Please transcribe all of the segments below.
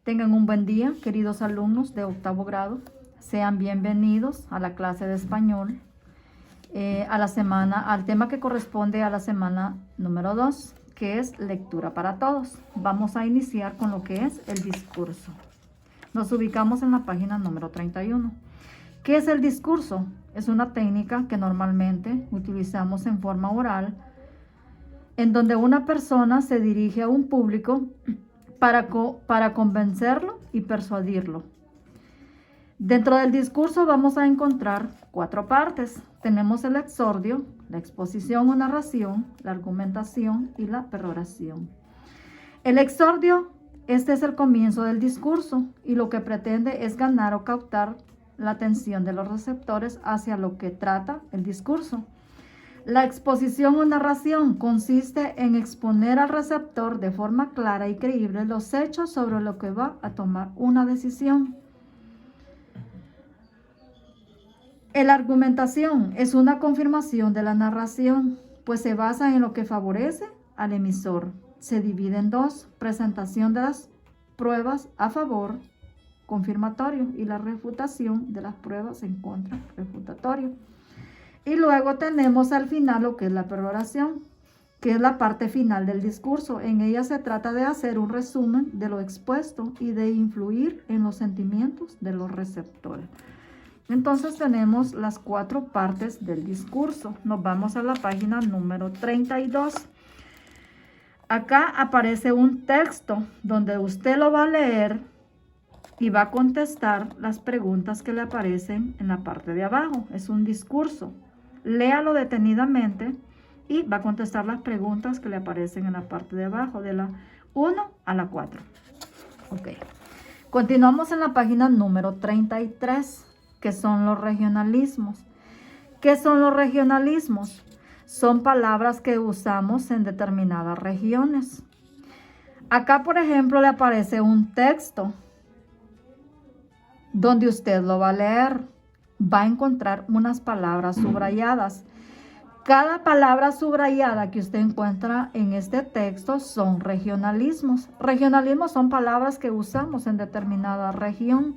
Tengan un buen día, queridos alumnos de octavo grado. Sean bienvenidos a la clase de español, al tema que corresponde a la semana número 2, que es lectura para todos. Vamos a iniciar con lo que es el discurso. Nos ubicamos en la página número 31. ¿Qué es el discurso? Es una técnica que normalmente utilizamos en forma oral, en donde una persona se dirige a un público para convencerlo y persuadirlo. Dentro del discurso vamos a encontrar 4 partes. Tenemos el exordio, la exposición o narración, la argumentación y la peroración. El exordio, este es el comienzo del discurso y lo que pretende es ganar o captar la atención de los receptores hacia lo que trata el discurso. La exposición o narración consiste en exponer al receptor de forma clara y creíble los hechos sobre lo que va a tomar una decisión. La argumentación es una confirmación de la narración, pues se basa en lo que favorece al emisor. Se divide en 2, presentación de las pruebas a favor, confirmatorio, y la refutación de las pruebas en contra, refutatorio. Y luego tenemos al final lo que es la peroración, que es la parte final del discurso. En ella se trata de hacer un resumen de lo expuesto y de influir en los sentimientos de los receptores. Entonces tenemos las 4 partes del discurso. Nos vamos a la página número 32. Acá aparece un texto donde usted lo va a leer y va a contestar las preguntas que le aparecen en la parte de abajo. Es un discurso. Léalo detenidamente y va a contestar las preguntas que le aparecen en la parte de abajo, de la 1 a la 4. Ok. Continuamos en la página número 33, que son los regionalismos. ¿Qué son los regionalismos? Son palabras que usamos en determinadas regiones. Acá, por ejemplo, le aparece un texto donde usted lo va a leer. Va a encontrar unas palabras subrayadas. Cada palabra subrayada que usted encuentra en este texto son regionalismos. Regionalismos son palabras que usamos en determinada región.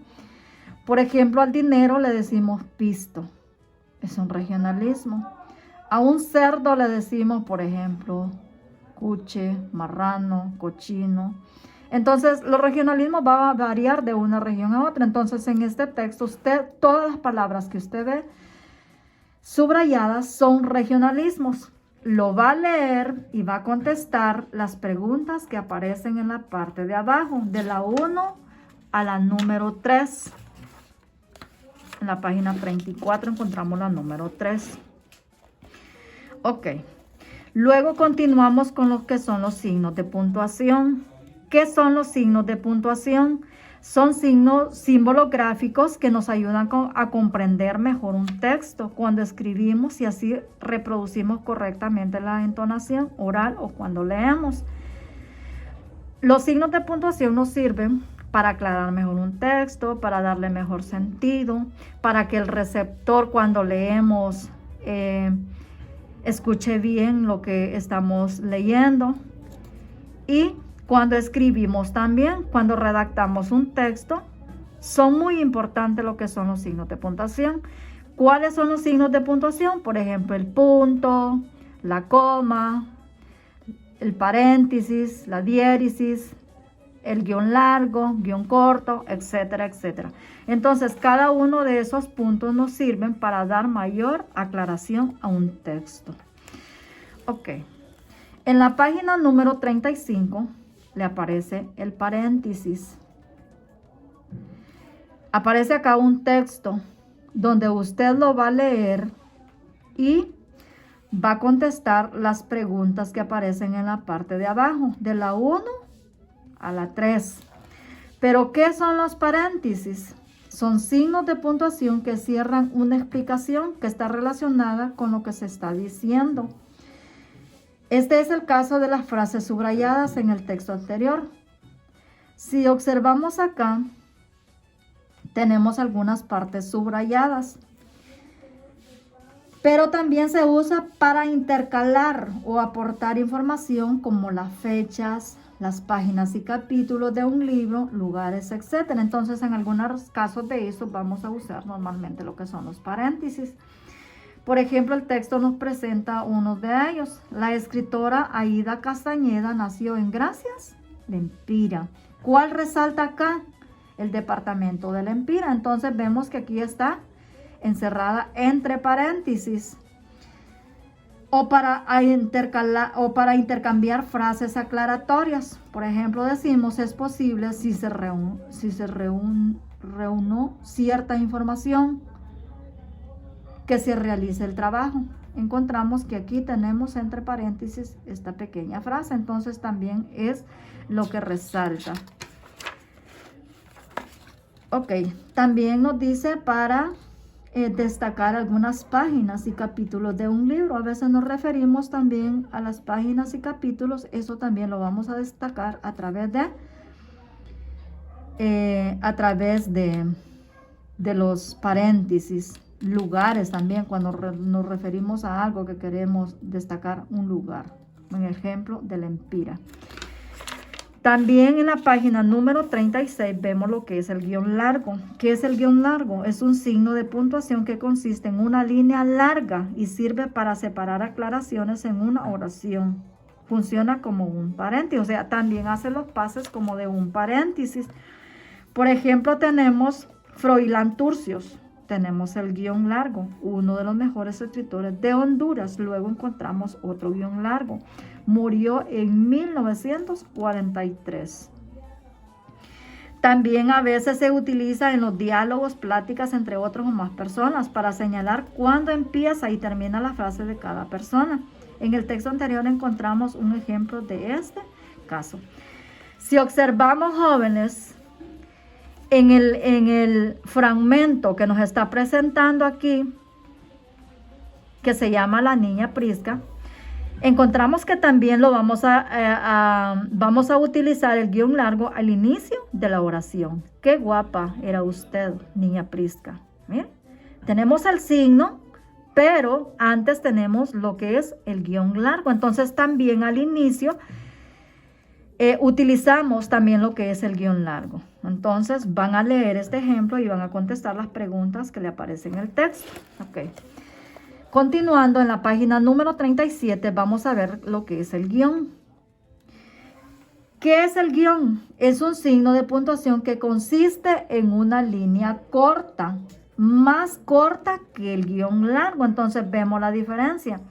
Por ejemplo, al dinero le decimos pisto. Es un regionalismo. A un cerdo le decimos, por ejemplo, cuche, marrano, cochino. Entonces, los regionalismos van a variar de una región a otra. Entonces, en este texto, todas las palabras que usted ve subrayadas son regionalismos. Lo va a leer y va a contestar las preguntas que aparecen en la parte de abajo, de la 1 a la número 3. En la página 34 encontramos la número 3. Ok. Luego continuamos con lo que son los signos de puntuación. ¿Qué son los signos de puntuación? Son símbolos gráficos que nos ayudan a comprender mejor un texto cuando escribimos y así reproducimos correctamente la entonación oral o cuando leemos. Los signos de puntuación nos sirven para aclarar mejor un texto, para darle mejor sentido, para que el receptor cuando leemos escuche bien lo que estamos leyendo. Y cuando escribimos también, cuando redactamos un texto, son muy importantes lo que son los signos de puntuación. ¿Cuáles son los signos de puntuación? Por ejemplo, el punto, la coma, el paréntesis, la diéresis, el guión largo, guión corto, etcétera, etcétera. Entonces, cada uno de esos puntos nos sirven para dar mayor aclaración a un texto. Ok. En la página número 35 le aparece el paréntesis. Aparece acá un texto donde usted lo va a leer y va a contestar las preguntas que aparecen en la parte de abajo, de la 1 a la 3. Pero, ¿qué son los paréntesis? Son signos de puntuación que cierran una explicación que está relacionada con lo que se está diciendo. Este es el caso de las frases subrayadas en el texto anterior. Si observamos acá, tenemos algunas partes subrayadas. Pero también se usa para intercalar o aportar información como las fechas, las páginas y capítulos de un libro, lugares, etc. Entonces, en algunos casos de eso vamos a usar normalmente lo que son los paréntesis. Por ejemplo, el texto nos presenta uno de ellos. La escritora Aída Castañeda nació en Gracias, Lempira. ¿Cuál resalta acá? El departamento de Lempira. Entonces vemos que aquí está encerrada entre paréntesis. O para intercambiar frases aclaratorias. Por ejemplo, decimos es posible si se reunió cierta información que se realice el trabajo. Encontramos que aquí tenemos entre paréntesis esta pequeña frase. Entonces también es lo que resalta. Ok, también nos dice para destacar algunas páginas y capítulos de un libro. A veces nos referimos también a las páginas y capítulos. Eso también lo vamos a destacar a través de los paréntesis. Lugares también, cuando nos referimos a algo que queremos destacar un lugar. Un ejemplo de Lempira. También en la página número 36 vemos lo que es el guión largo. ¿Qué es el guión largo? Es un signo de puntuación que consiste en una línea larga y sirve para separar aclaraciones en una oración. Funciona como un paréntesis, o sea, también hace los pases como de un paréntesis. Por ejemplo, tenemos Froilán Turcios. Tenemos el guión largo, uno de los mejores escritores de Honduras. Luego encontramos otro guión largo. Murió en 1943. También a veces se utiliza en los diálogos, pláticas entre otros o más personas para señalar cuándo empieza y termina la frase de cada persona. En el texto anterior encontramos un ejemplo de este caso. Si observamos, jóvenes, en el fragmento que nos está presentando aquí, que se llama La Niña Prisca, encontramos que también lo vamos a utilizar el guión largo al inicio de la oración. Qué guapa era usted, niña Prisca. Miren, tenemos el signo, pero antes tenemos lo que es el guión largo. Entonces también al inicio utilizamos también lo que es el guión largo. Entonces van a leer este ejemplo y van a contestar las preguntas que le aparecen en el texto. Ok. Continuando en la página número 37 vamos a ver lo que es el guión. ¿Qué es el guión? Es un signo de puntuación que consiste en una línea corta, más corta que el guión largo. Entonces vemos la diferencia.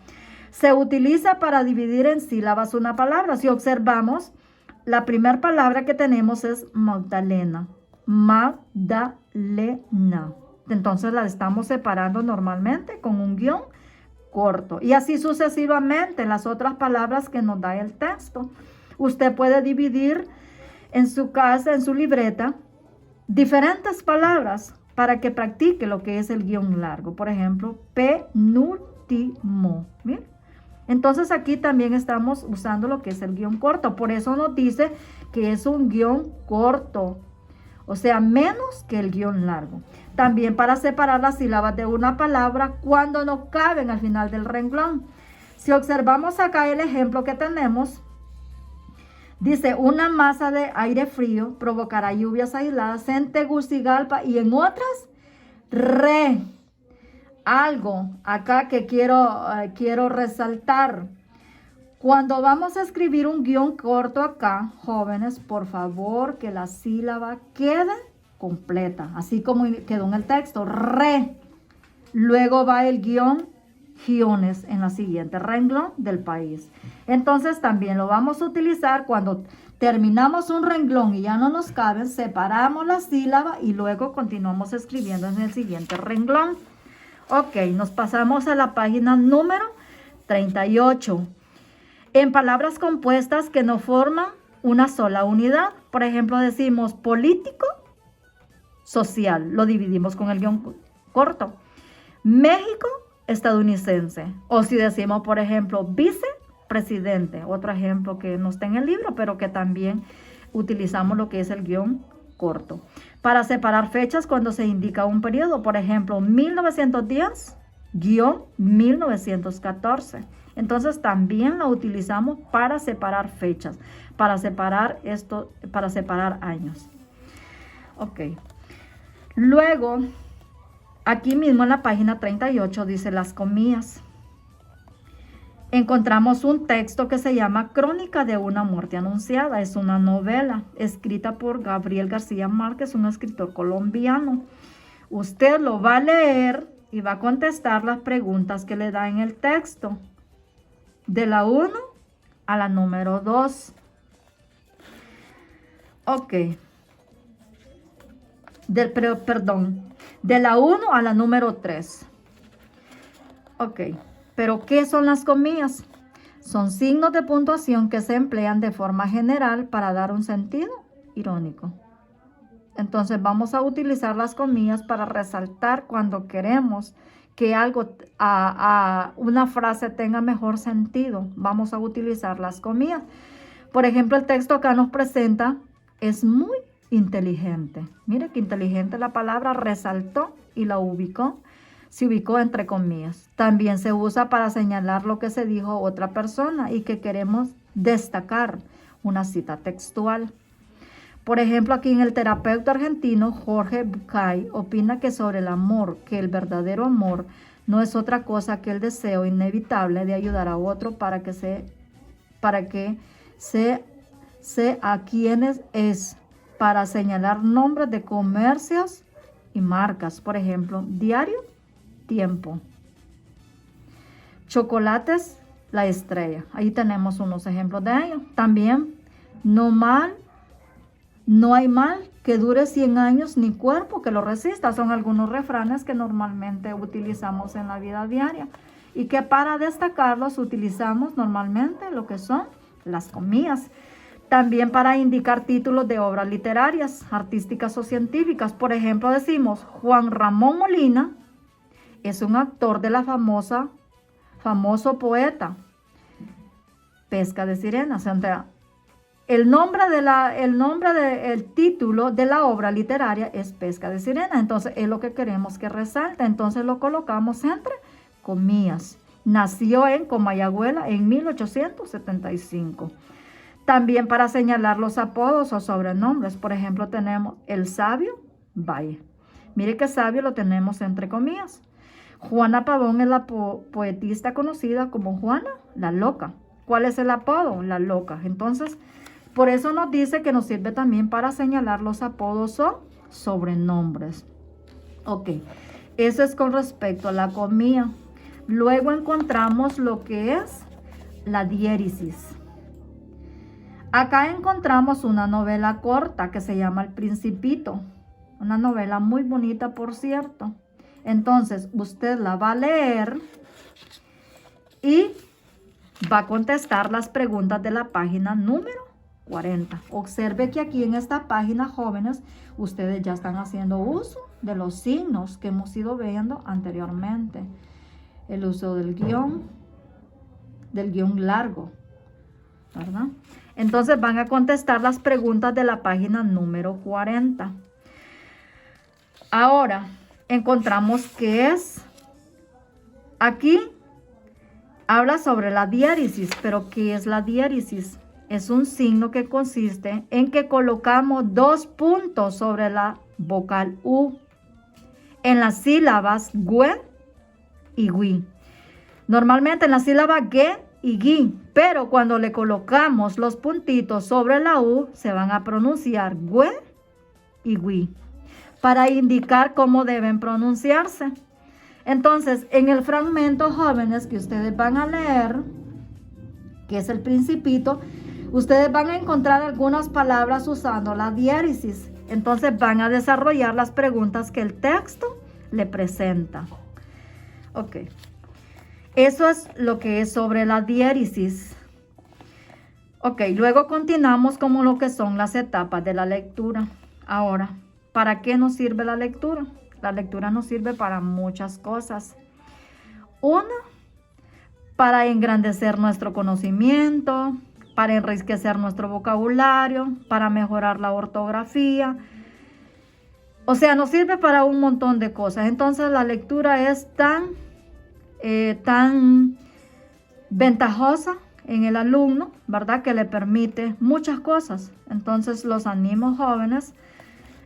Se utiliza para dividir en sílabas una palabra. Si observamos, la primera palabra que tenemos es Magdalena. Magdalena. Entonces la estamos separando normalmente con un guión corto. Y así sucesivamente las otras palabras que nos da el texto. Usted puede dividir en su casa, en su libreta, diferentes palabras para que practique lo que es el guión largo. Por ejemplo, penúltimo. ¿Bien? Entonces aquí también estamos usando lo que es el guión corto. Por eso nos dice que es un guión corto. O sea, menos que el guión largo. También para separar las sílabas de una palabra cuando no caben al final del renglón. Si observamos acá el ejemplo que tenemos, dice, una masa de aire frío provocará lluvias aisladas en Tegucigalpa y en otras algo acá que quiero resaltar. Cuando vamos a escribir un guión corto acá, jóvenes, por favor que la sílaba quede completa, así como quedó en el texto, Luego va el guiones en la siguiente renglón del país. Entonces también lo vamos a utilizar cuando terminamos un renglón y ya no nos caben, separamos la sílaba y luego continuamos escribiendo en el siguiente renglón. Ok, nos pasamos a la página número 38. En palabras compuestas que no forman una sola unidad. Por ejemplo, decimos político, social. Lo dividimos con el guión corto. México, estadounidense. O si decimos, por ejemplo, vicepresidente. Otro ejemplo que no está en el libro, pero que también utilizamos lo que es el guión corto. Para separar fechas cuando se indica un periodo, por ejemplo, 1910, 1914. Entonces también la utilizamos para separar fechas, para separar años. Ok. Luego, aquí mismo en la página 38 dice las comillas. Encontramos un texto que se llama Crónica de una muerte anunciada. Es una novela escrita por Gabriel García Márquez, un escritor colombiano. Usted lo va a leer y va a contestar las preguntas que le da en el texto. De la 1 a la número 2. Ok. De la 1 a la número 3. Ok. Pero, ¿qué son las comillas? Son signos de puntuación que se emplean de forma general para dar un sentido irónico. Entonces, vamos a utilizar las comillas para resaltar cuando queremos que una frase tenga mejor sentido. Vamos a utilizar las comillas. Por ejemplo, el texto acá nos presenta, es muy inteligente. Mire qué inteligente la palabra, resaltó y la ubicó. Se ubicó entre comillas. También se usa para señalar lo que se dijo otra persona y que queremos destacar, una cita textual. Por ejemplo, aquí en el terapeuta argentino Jorge Bucay opina que sobre el amor, que el verdadero amor no es otra cosa que el deseo inevitable de ayudar a otro para que sea a quienes es, para señalar nombres de comercios y marcas. Por ejemplo, diario, tiempo. Chocolates, la estrella. Ahí tenemos unos ejemplos de ello. También, no hay mal que dure 100 años, ni cuerpo que lo resista. Son algunos refranes que normalmente utilizamos en la vida diaria y que para destacarlos utilizamos normalmente lo que son las comillas. También para indicar títulos de obras literarias, artísticas o científicas. Por ejemplo, decimos Juan Ramón Molina es un actor de la famoso poeta Pesca de Sirenas. O sea, el título de la obra literaria es Pesca de Sirena. Entonces es lo que queremos que resalte. Entonces lo colocamos entre comillas. Nació en Comayagüela en 1875. También para señalar los apodos o sobrenombres. Por ejemplo, tenemos el sabio Valle. Mire que sabio lo tenemos entre comillas. Juana Pavón es la poetista conocida como Juana la Loca. ¿Cuál es el apodo? La Loca. Entonces, por eso nos dice que nos sirve también para señalar los apodos o sobrenombres. Ok, eso es con respecto a la comilla. Luego encontramos lo que es la diéresis. Acá encontramos una novela corta que se llama El Principito. Una novela muy bonita, por cierto. Entonces, usted la va a leer y va a contestar las preguntas de la página número 40. Observe que aquí en esta página, jóvenes, ustedes ya están haciendo uso de los signos que hemos ido viendo anteriormente. El uso del guión largo, ¿verdad? Entonces van a contestar las preguntas de la página número 40. Ahora, encontramos que aquí habla sobre la diéresis, pero ¿qué es la diéresis? Es un signo que consiste en que colocamos 2 puntos sobre la vocal U en las sílabas güe y gui. Normalmente en la sílaba ge y gui, pero cuando le colocamos los puntitos sobre la U, se van a pronunciar güe y gui, para indicar cómo deben pronunciarse. Entonces, en el fragmento, jóvenes, que ustedes van a leer, que es El Principito, ustedes van a encontrar algunas palabras usando la diéresis. Entonces, van a desarrollar las preguntas que el texto le presenta. Ok. Eso es lo que es sobre la diéresis. Ok, luego continuamos con lo que son las etapas de la lectura. Ahora, ¿para qué nos sirve la lectura? La lectura nos sirve para muchas cosas. Una, para engrandecer nuestro conocimiento, para enriquecer nuestro vocabulario, para mejorar la ortografía. O sea, nos sirve para un montón de cosas. Entonces, la lectura es tan tan ventajosa en el alumno, ¿verdad? Que le permite muchas cosas. Entonces los animo, jóvenes,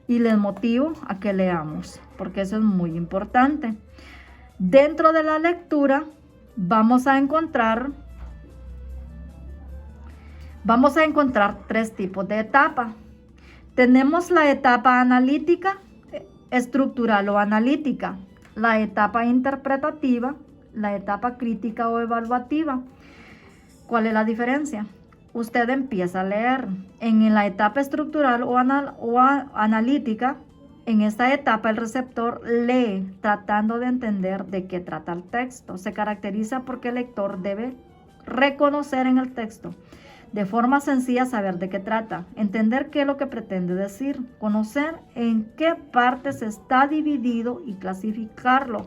y les motivo a que leamos, porque eso es muy importante. Dentro de la lectura vamos a encontrar tres tipos de etapas. Tenemos la etapa analítica, estructural o analítica, la etapa interpretativa, la etapa crítica o evaluativa. ¿Cuál es la diferencia? Usted empieza a leer. En la etapa estructural o analítica, en esta etapa el receptor lee tratando de entender de qué trata el texto. Se caracteriza porque el lector debe reconocer en el texto de forma sencilla, saber de qué trata, entender qué es lo que pretende decir, conocer en qué partes está dividido y clasificarlo,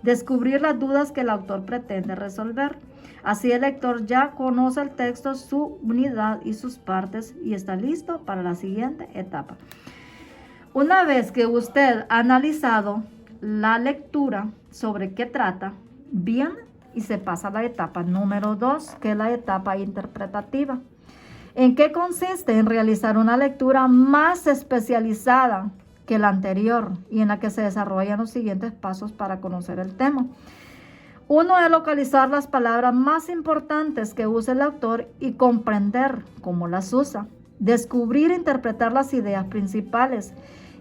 descubrir las dudas que el autor pretende resolver. Así el lector ya conoce el texto, su unidad y sus partes y está listo para la siguiente etapa. Una vez que usted ha analizado la lectura sobre qué trata, viene y se pasa a la etapa número 2, que es la etapa interpretativa. ¿En qué consiste? En realizar una lectura más especializada que la anterior y en la que se desarrollan los siguientes pasos para conocer el tema. Uno es localizar las palabras más importantes que usa el autor y comprender cómo las usa. Descubrir e interpretar las ideas principales.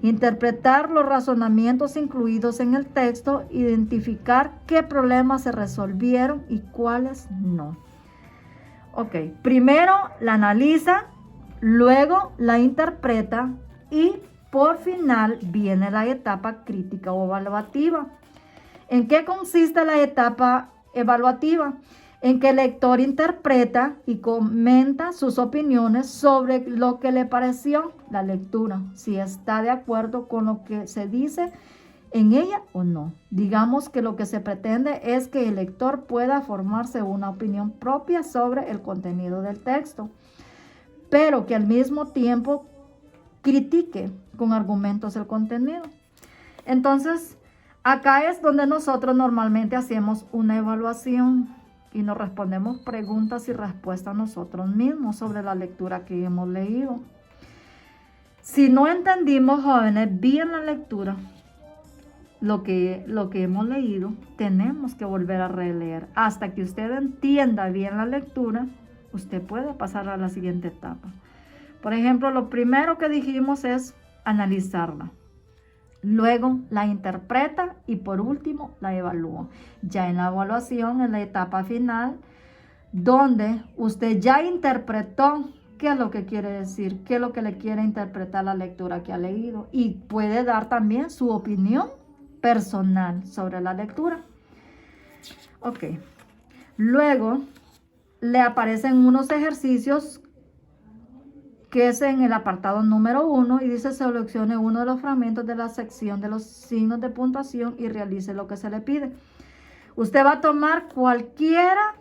Interpretar los razonamientos incluidos en el texto. Identificar qué problemas se resolvieron y cuáles no. Ok, primero la analiza, luego la interpreta y por final viene la etapa crítica o evaluativa. ¿En qué consiste la etapa evaluativa? En que el lector interpreta y comenta sus opiniones sobre lo que le pareció la lectura, si está de acuerdo con lo que se dice en ella o no. Digamos que lo que se pretende es que el lector pueda formarse una opinión propia sobre el contenido del texto, pero que al mismo tiempo critique con argumentos el contenido. Entonces, acá es donde nosotros normalmente hacemos una evaluación y nos respondemos preguntas y respuestas nosotros mismos sobre la lectura que hemos leído. Si no entendimos, jóvenes, bien la lectura, lo que hemos leído, tenemos que volver a releer. Hasta que usted entienda bien la lectura, usted puede pasar a la siguiente etapa. Por ejemplo, lo primero que dijimos es analizarla. Luego la interpreta y por último la evalúa. Ya en la evaluación, en la etapa final, donde usted ya interpretó qué es lo que quiere decir, qué es lo que le quiere interpretar la lectura que ha leído y puede dar también su opinión personal sobre la lectura. Ok. Luego le aparecen unos ejercicios que es en el apartado número 1 y dice seleccione uno de los fragmentos de la sección de los signos de puntuación y realice lo que se le pide. Usted va a tomar cualquiera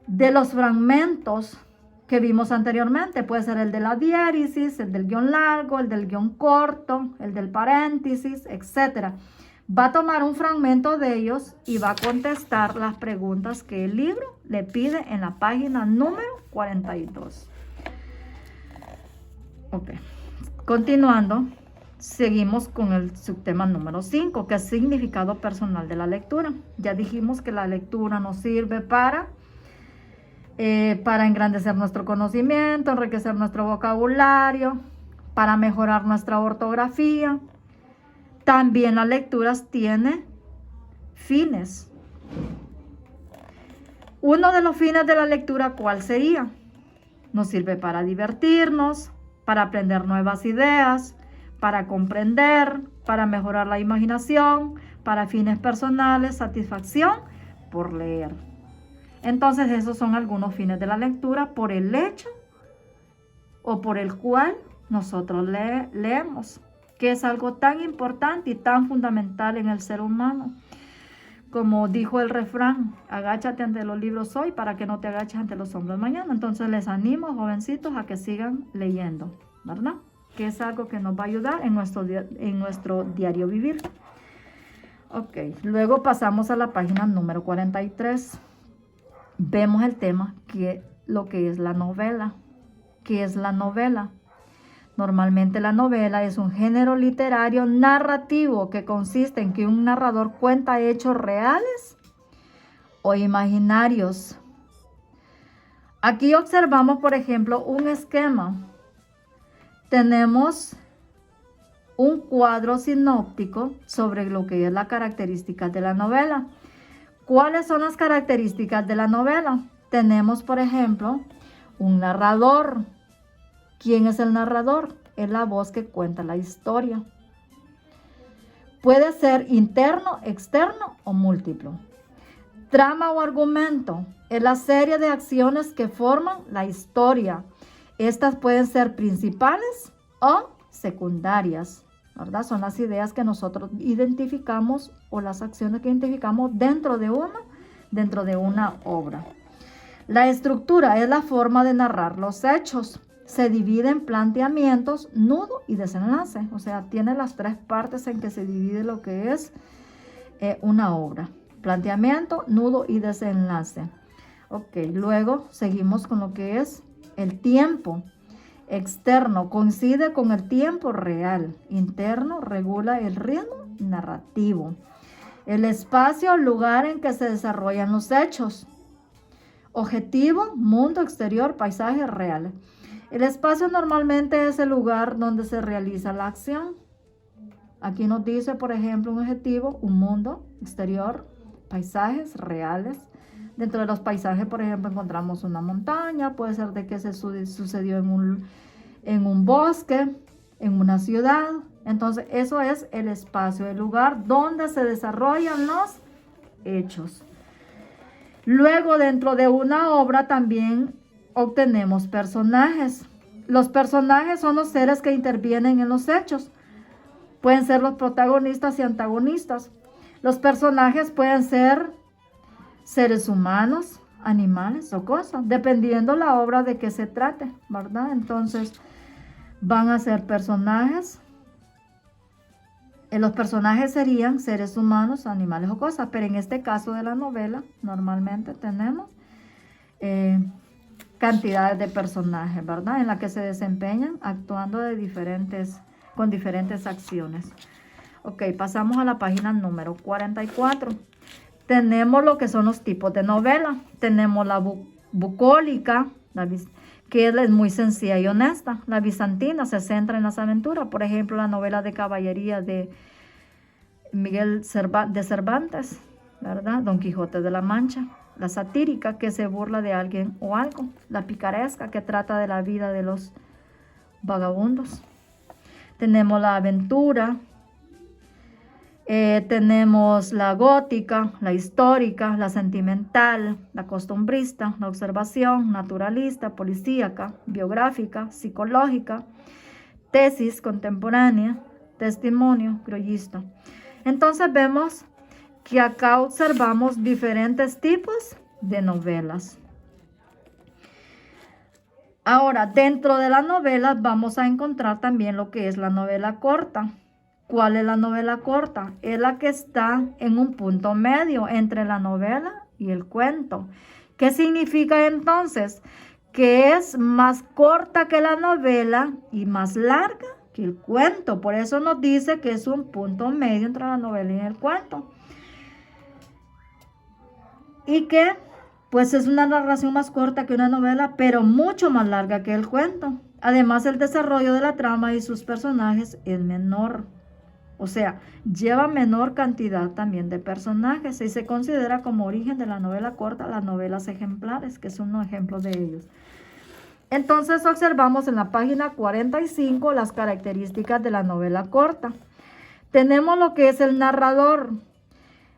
de los fragmentos que vimos anteriormente. Puede ser el de la diéresis, el del guión largo, el del guión corto, el del paréntesis, etc. Va a tomar un fragmento de ellos y va a contestar las preguntas que el libro le pide en la página número 42. Ok, continuando, seguimos con el subtema número 5, que es significado personal de la lectura. Ya dijimos que la lectura nos sirve para engrandecer nuestro conocimiento, enriquecer nuestro vocabulario, para mejorar nuestra ortografía. También las lecturas tienen fines. Uno de los fines de la lectura, ¿cuál sería? Nos sirve para divertirnos, para aprender nuevas ideas, para comprender, para mejorar la imaginación, para fines personales, satisfacción por leer. Entonces, esos son algunos fines de la lectura por el hecho o por el cual nosotros leemos, que es algo tan importante y tan fundamental en el ser humano. Como dijo el refrán, agáchate ante los libros hoy para que no te agaches ante los hombros mañana. Entonces les animo, jovencitos, a que sigan leyendo, ¿verdad? Que es algo que nos va a ayudar en nuestro diario vivir. Ok, luego pasamos a la página número 43. Vemos el tema, lo que es la novela. ¿Qué es la novela? Normalmente la novela es un género literario narrativo que consiste en que un narrador cuenta hechos reales o imaginarios. Aquí observamos, por ejemplo, un esquema. Tenemos un cuadro sinóptico sobre lo que es la característica de la novela. ¿Cuáles son las características de la novela? Tenemos, por ejemplo, un narrador. ¿Quién es el narrador? Es la voz que cuenta la historia. Puede ser interno, externo o múltiplo. Trama o argumento es la serie de acciones que forman la historia. Estas pueden ser principales o secundarias, ¿verdad? Son las ideas que nosotros identificamos o las acciones que identificamos dentro de una obra. La estructura es la forma de narrar los hechos. Se divide en planteamientos, nudo y desenlace. O sea, tiene las tres partes en que se divide lo que es una obra. Planteamiento, nudo y desenlace. Ok, luego seguimos con lo que es el tiempo. Externo coincide con el tiempo real. Interno regula el ritmo narrativo. El espacio, lugar en que se desarrollan los hechos. Objetivo, mundo exterior, paisajes reales. El espacio normalmente es el lugar donde se realiza la acción. Aquí nos dice, por ejemplo, un objetivo, un mundo exterior, paisajes reales. Dentro de los paisajes, por ejemplo, encontramos una montaña, puede ser de que se sucedió en un bosque, en una ciudad. Entonces, eso es el espacio, el lugar donde se desarrollan los hechos. Luego, dentro de una obra también obtenemos personajes. Los personajes son los seres que intervienen en los hechos. Pueden ser los protagonistas y antagonistas. Los personajes pueden ser seres humanos, animales o cosas, dependiendo la obra de qué se trate, ¿verdad? Entonces, van a ser personajes. Los personajes serían seres humanos, animales o cosas, pero en este caso de la novela, normalmente tenemos cantidades de personajes, ¿verdad? En la que se desempeñan actuando con diferentes acciones. Ok, pasamos a la página número 44. Tenemos lo que son los tipos de novela. Tenemos la bucólica, que es muy sencilla y honesta. La bizantina se centra en las aventuras. Por ejemplo, la novela de caballería de Miguel de Cervantes, ¿verdad? Don Quijote de la Mancha. La satírica, que se burla de alguien o algo. La picaresca, que trata de la vida de los vagabundos. Tenemos la aventura. Tenemos la gótica, la histórica, la sentimental, la costumbrista, la observación, naturalista, policíaca, biográfica, psicológica, tesis contemporánea, testimonio, criollista. Entonces vemos que acá observamos diferentes tipos de novelas. Ahora, dentro de las novelas vamos a encontrar también lo que es la novela corta. ¿Cuál es la novela corta? Es la que está en un punto medio entre la novela y el cuento. ¿Qué significa entonces? Que es más corta que la novela y más larga que el cuento. Por eso nos dice que es un punto medio entre la novela y el cuento. Y que pues es una narración más corta que una novela, pero mucho más larga que el cuento. Además, el desarrollo de la trama y sus personajes es menor. O sea, lleva menor cantidad también de personajes y se considera como origen de la novela corta las novelas ejemplares, que son un ejemplo de ellos. Entonces observamos en la página 45 las características de la novela corta. Tenemos lo que es el narrador.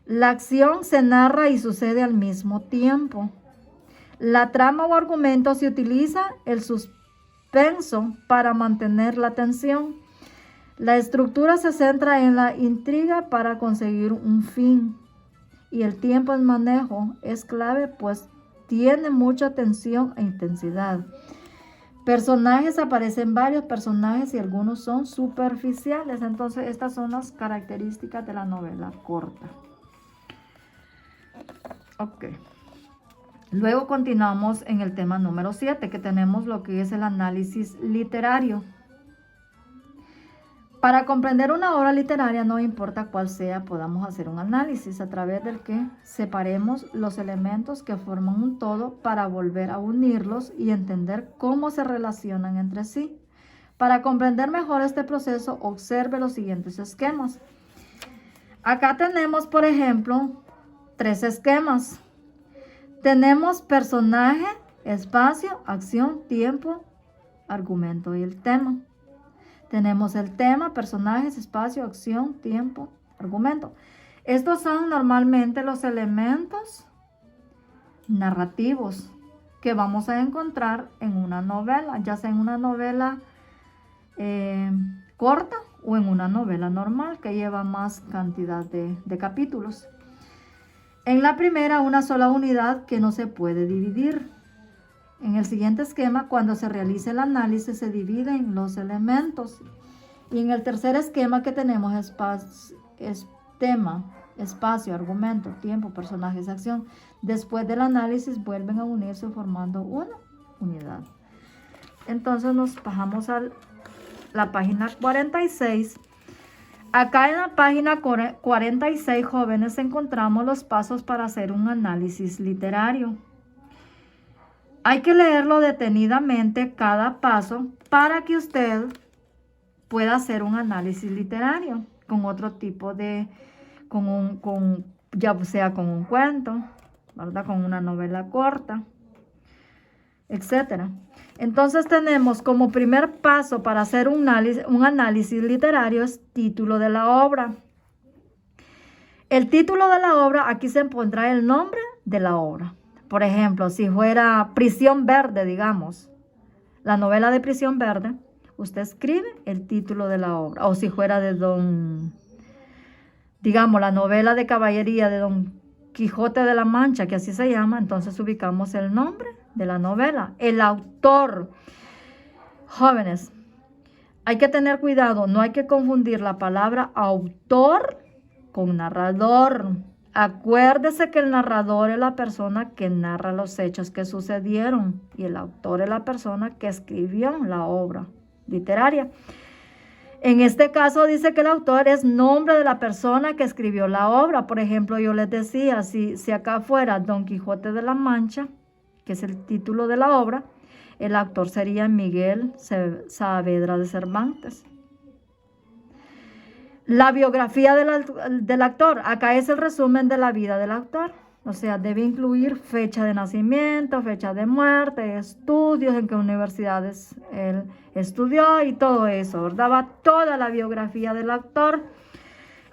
La acción se narra y sucede al mismo tiempo. La trama o argumento se utiliza el suspenso para mantener la atención. La estructura se centra en la intriga para conseguir un fin. Y el tiempo en manejo es clave, pues tiene mucha tensión e intensidad. Personajes, aparecen varios personajes y algunos son superficiales. Entonces, estas son las características de la novela corta. Ok. Luego continuamos en el tema número 7, que tenemos lo que es el análisis literario. Para comprender una obra literaria, no importa cuál sea, podamos hacer un análisis a través del que separemos los elementos que forman un todo para volver a unirlos y entender cómo se relacionan entre sí. Para comprender mejor este proceso, observe los siguientes esquemas. Acá tenemos, por ejemplo, 3 esquemas. Tenemos personaje, espacio, acción, tiempo, argumento y el tema. Tenemos el tema, personajes, espacio, acción, tiempo, argumento. Estos son normalmente los elementos narrativos que vamos a encontrar en una novela, ya sea en una novela corta o en una novela normal que lleva más cantidad de capítulos. En la primera, una sola unidad que no se puede dividir. En el siguiente esquema, cuando se realice el análisis, se dividen los elementos. Y en el tercer esquema que tenemos es tema, espacio, argumento, tiempo, personajes, acción. Después del análisis vuelven a unirse formando una unidad. Entonces nos bajamos a la página 46. Acá en la página 46, jóvenes, encontramos los pasos para hacer un análisis literario. Hay que leerlo detenidamente cada paso para que usted pueda hacer un análisis literario con otro tipo de, ya sea con un cuento, ¿verdad? Con una novela corta, etcétera. Entonces tenemos como primer paso para hacer un análisis literario es título de la obra. El título de la obra, aquí se pondrá el nombre de la obra. Por ejemplo, si fuera Prisión Verde, digamos, la novela de Prisión Verde, usted escribe el título de la obra. O si fuera digamos, la novela de caballería de Don Quijote de la Mancha, que así se llama, entonces ubicamos el nombre de la novela, el autor. Jóvenes, hay que tener cuidado, no hay que confundir la palabra autor con narrador. Acuérdese que el narrador es la persona que narra los hechos que sucedieron y el autor es la persona que escribió la obra literaria. En este caso dice que el autor es nombre de la persona que escribió la obra. Por ejemplo, yo les decía, si acá fuera Don Quijote de la Mancha, que es el título de la obra, el autor sería Miguel Saavedra de Cervantes. La biografía del actor, acá es el resumen de la vida del actor. O sea, debe incluir fecha de nacimiento, fecha de muerte, estudios, en qué universidades él estudió y todo eso, ¿verdad? Va toda la biografía del actor.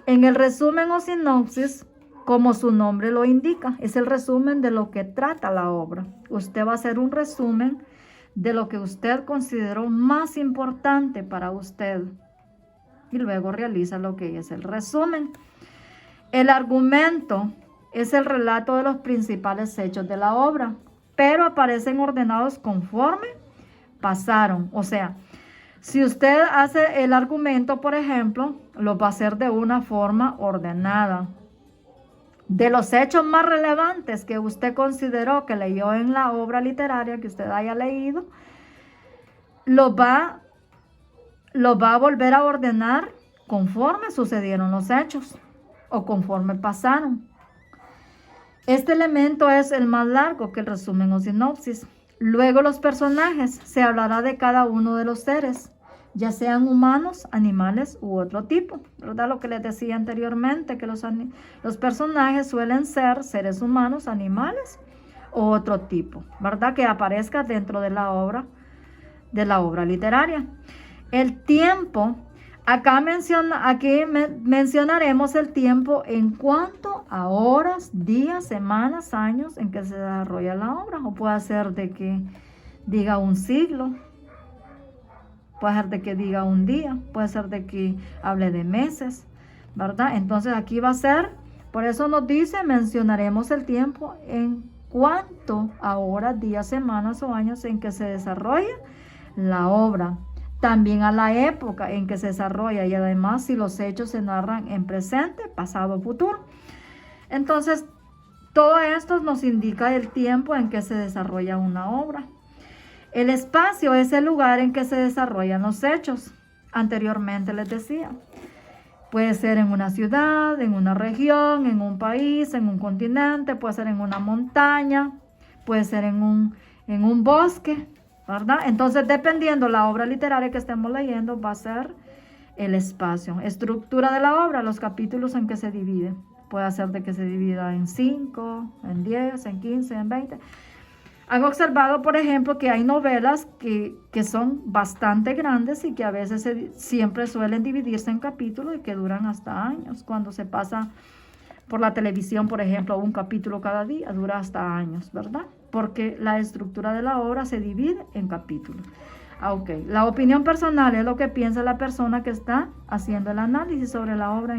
En el resumen o sinopsis, como su nombre lo indica, es el resumen de lo que trata la obra. Usted va a hacer un resumen de lo que usted consideró más importante para usted. Y luego realiza lo que es el resumen. El argumento es el relato de los principales hechos de la obra, pero aparecen ordenados conforme pasaron. O sea, si usted hace el argumento, por ejemplo, lo va a hacer de una forma ordenada. De los hechos más relevantes que usted consideró que leyó en la obra literaria que usted haya leído, lo va a volver a ordenar conforme sucedieron los hechos o conforme pasaron. Este elemento es el más largo que el resumen o sinopsis. Luego los personajes, se hablará de cada uno de los seres, ya sean humanos, animales u otro tipo, ¿verdad? Lo que les decía anteriormente, que los personajes suelen ser seres humanos, animales o otro tipo, ¿verdad? Que aparezca dentro de la obra literaria. El tiempo, aquí mencionaremos el tiempo en cuanto a horas, días, semanas, años en que se desarrolla la obra. O puede ser de que diga un siglo, puede ser de que diga un día, puede ser de que hable de meses, ¿verdad? Entonces aquí va a ser, por eso nos dice, mencionaremos el tiempo en cuanto a horas, días, semanas o años en que se desarrolla la obra, también a la época en que se desarrolla y además si los hechos se narran en presente, pasado o futuro. Entonces, todo esto nos indica el tiempo en que se desarrolla una obra. El espacio es el lugar en que se desarrollan los hechos. Anteriormente les decía, puede ser en una ciudad, en una región, en un país, en un continente, puede ser en una montaña, puede ser en un bosque, ¿verdad? Entonces, dependiendo la obra literaria que estemos leyendo, va a ser el espacio. Estructura de la obra, los capítulos en que se divide. Puede ser de que se divida en 5, en 10, en 15, en 20. Han observado, por ejemplo, que hay novelas que son bastante grandes y que a veces siempre suelen dividirse en capítulos y que duran hasta años. Cuando se pasa por la televisión, por ejemplo, un capítulo cada día, dura hasta años, ¿verdad? Porque la estructura de la obra se divide en capítulos. Ok, la opinión personal es lo que piensa la persona que está haciendo el análisis sobre la obra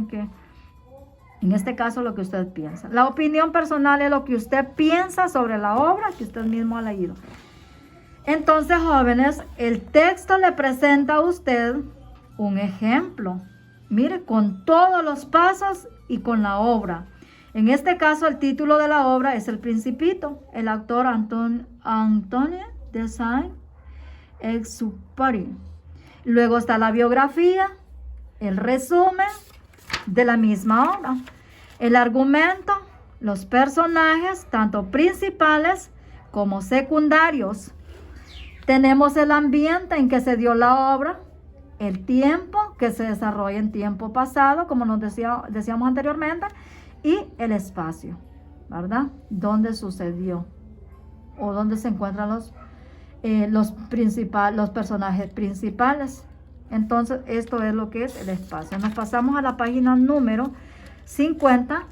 en este caso, lo que usted piensa. La opinión personal es lo que usted piensa sobre la obra que usted mismo ha leído. Entonces, jóvenes, el texto le presenta a usted un ejemplo. Mire, con todos los pasos y con la obra. En este caso, el título de la obra es El Principito. El autor Antoine de Saint-Exupéry. Luego está la biografía, el resumen de la misma obra, el argumento, los personajes, tanto principales como secundarios. Tenemos el ambiente en que se dio la obra, el tiempo que se desarrolla en tiempo pasado, como nos decíamos anteriormente, y el espacio, ¿verdad? Donde sucedió o donde se encuentran los personajes principales. Entonces, esto es lo que es el espacio. Nos pasamos a la página número 50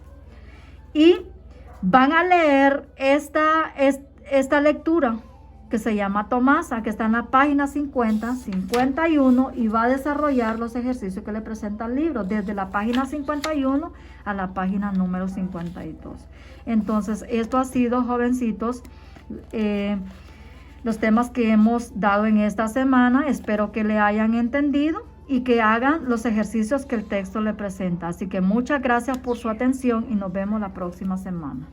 y van a leer esta lectura que se llama Tomasa, que está en la página 50, 51 y va a desarrollar los ejercicios que le presenta el libro, desde la página 51 a la página número 52. Entonces, esto ha sido, jovencitos, los temas que hemos dado en esta semana. Espero que le hayan entendido y que hagan los ejercicios que el texto le presenta. Así que muchas gracias por su atención y nos vemos la próxima semana.